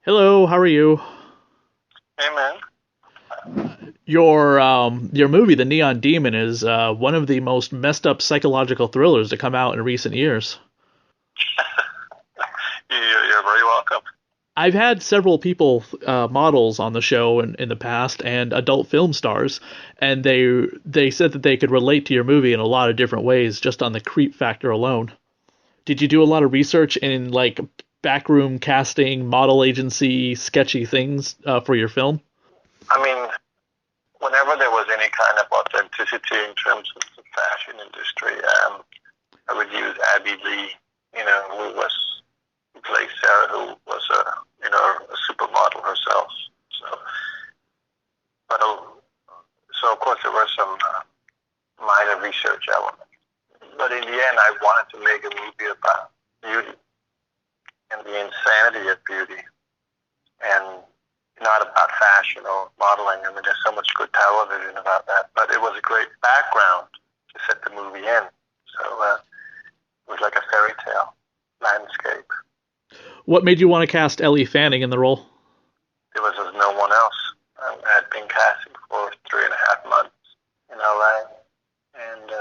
Hello, how are you? Hey man. Your movie, The Neon Demon, is one of the most messed up psychological thrillers to come out in recent years. You're very welcome. I've had several people, models on the show in the past, and adult film stars, and they said that they could relate to your movie in a lot of different ways just on the creep factor alone. Did you do a lot of research in like backroom casting, model agency, sketchy things for your film? I mean, whenever there was any kind of authenticity in terms of the fashion industry, I would use Abby Lee, who plays Sarah, who was a supermodel herself. So, but so of course there were some minor research elements. But in the end, I wanted to make a movie about beauty and the insanity of beauty, and not about fashion or modeling. I mean, there's so much good television about that, but it was a great background to set the movie in. So it was like a fairy tale landscape. What made you want to cast Ellie Fanning in the role? There was just no one else. I had been casting for 3.5 months in LA, and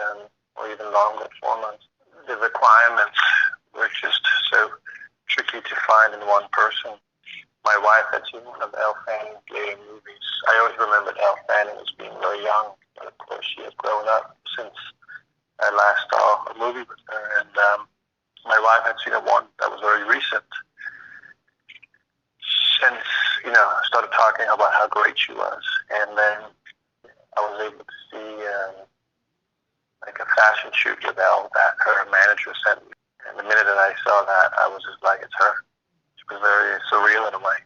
or even longer, 4 months. The requirements were just so tricky to find in one person. My wife had seen one of Elle Fanning's later movies. I always remembered Elle Fanning as being very young, but of course she has grown up since I last saw a movie with her. And my wife had seen one that was very recent. Since, I started talking about how great she was. And then I was able to see like a fashion shoot with Elle that her manager sent me. And the minute that I saw that, I was just like, it's her. It was very surreal in a way.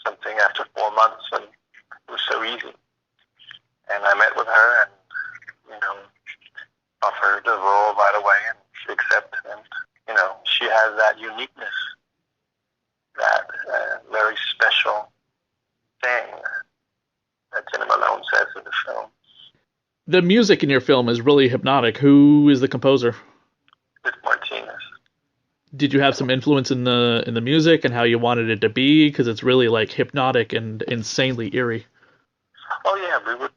Something after 4 months, and it was so easy. And I met with her and, offered the role right away, and she accepted. And, she has that uniqueness, that very special thing that Jenna Malone says in the film. The music in your film is really hypnotic. Who is the composer? With Martinez. Did you have some influence in the music and how you wanted it to be? Because it's really like hypnotic and insanely eerie. Oh yeah, we would.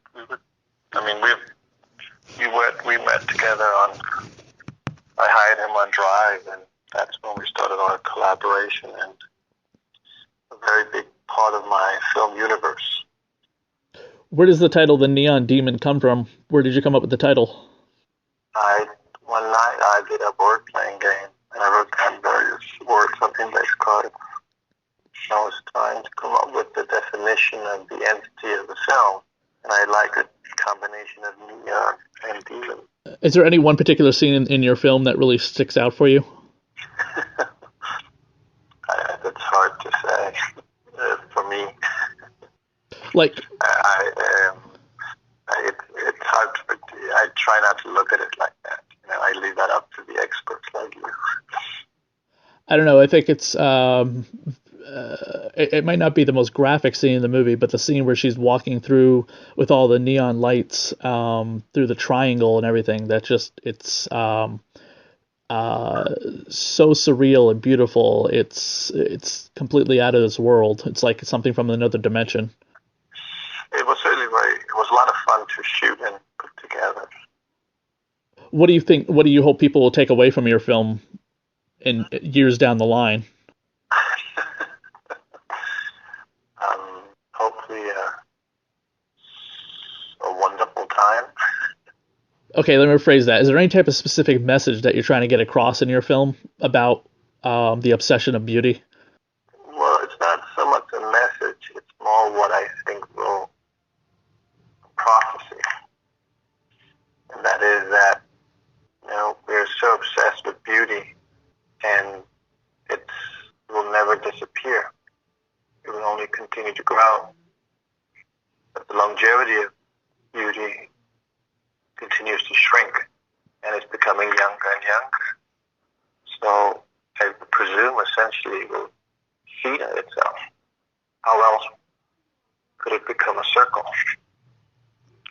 I mean, we met together on. I hired him on Drive, and that's when we started our collaboration, and a very big part of my film universe. Where does the title "The Neon Demon" come from? Where did you come up with the title? One night I did a word playing game, and I wrote down various words on index cards. I was trying to come up with the definition of the entity of the film, and I liked the combination of neon and demon. Is there any one particular scene in your film that really sticks out for you? It's hard to say for me. Like, it's hard. I try not to look at it like that. I leave that up to the experts like you. I don't know. I think it might not be the most graphic scene in the movie, but the scene where she's walking through with all the neon lights through the triangle and everything. That just it's so surreal and beautiful. It's completely out of this world. It's like something from another dimension. It was really it was a lot of fun to shoot and put together. What do you think? What do you hope people will take away from your film in years down the line? Hopefully, a wonderful time. Okay, let me rephrase that. Is there any type of specific message that you're trying to get across in your film about the obsession of beauty? Well, it's not so much a message. It's more what I think will prophecy, and that is that we're so obsessed with beauty, and it will never disappear. It will only continue to grow. But the longevity of beauty continues to shrink, and it's becoming younger and younger. So I presume essentially it will feed on itself. How else could it become a circle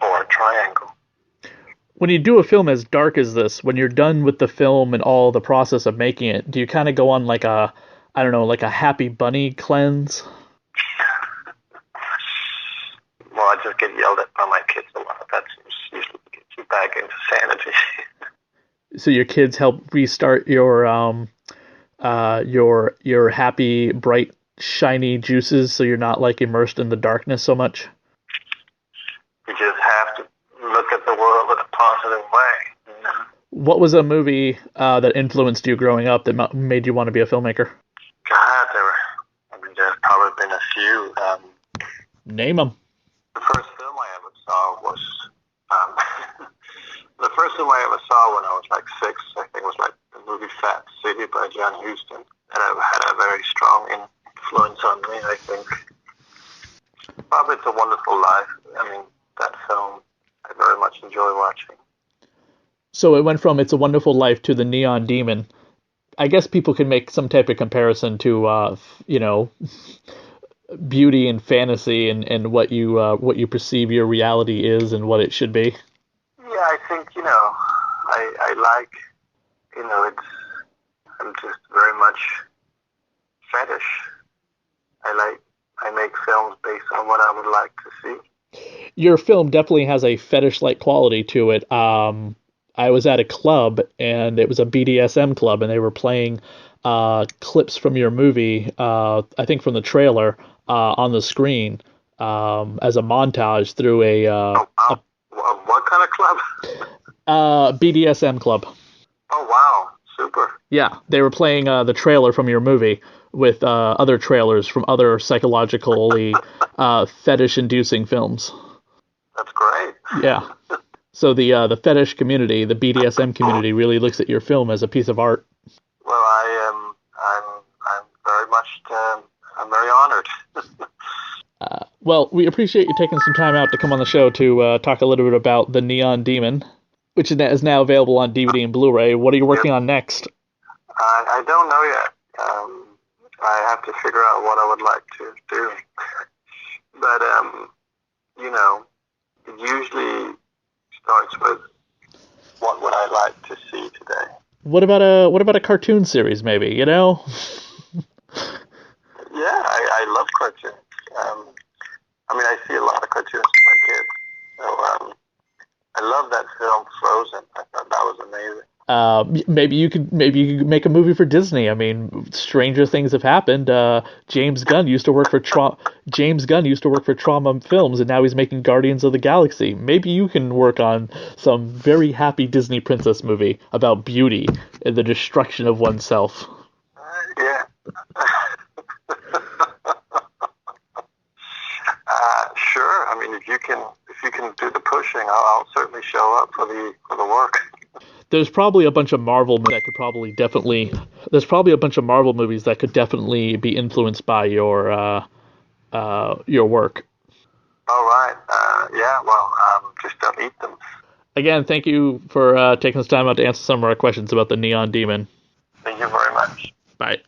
or a triangle? When you do a film as dark as this, when you're done with the film and all the process of making it, do you kind of go on like a, I don't know, like a happy bunny cleanse? just get yelled at by my kids a lot. That's usually gets you back into sanity. So your kids help restart your happy, bright, shiny juices, so you're not like immersed in the darkness so much. You just have to look at the world in a positive way. You know? What was a movie that influenced you growing up that made you want to be a filmmaker? God, there's probably been a few. Name them. The first film I ever saw was the first film I ever saw when I was like 6. I think it was like the movie Fat City by John Huston, and it had a very strong influence on me. I think probably It's a Wonderful Life. I mean, that film I very much enjoy watching. So it went from It's a Wonderful Life to The Neon Demon. I guess people can make some type of comparison to, beauty and fantasy and what you perceive your reality is and what it should be. Yeah, I think, I like, I'm just very much fetish. I make films based on what I would like to see. Your film definitely has a fetish-like quality to it. I was at a club, and it was a BDSM club, and they were playing clips from your movie, I think from the trailer, on the screen as a montage through What kind of club? BDSM club. Oh, wow. Super. Yeah, they were playing the trailer from your movie with other trailers from other psychologically fetish-inducing films. That's great. Yeah. So the fetish community, the BDSM community, really looks at your film as a piece of art. Well, I'm very much, I'm very honored. Well, we appreciate you taking some time out to come on the show to talk a little bit about The Neon Demon, which is now available on DVD and Blu-ray. What are you working on next? I don't know yet. I have to figure out what I would like to do. But, it usually starts with what would I like to see today. What about a cartoon series, maybe? Yeah, I love cartoons. I see a lot of cartoons with my kids. So I love that film Frozen. I thought that was amazing. Maybe you could make a movie for Disney. I mean, stranger things have happened. James Gunn used to work for Trauma Films, and now he's making Guardians of the Galaxy. Maybe you can work on some very happy Disney princess movie about beauty and the destruction of oneself. Yeah. Sure. I mean, if you can do the pushing, I'll certainly show up for the work. There's probably a bunch of Marvel movies that could definitely be influenced by your work. All right. Yeah. Well, just don't eat them. Again, thank you for taking this time out to answer some of our questions about the Neon Demon. Thank you very much. Bye.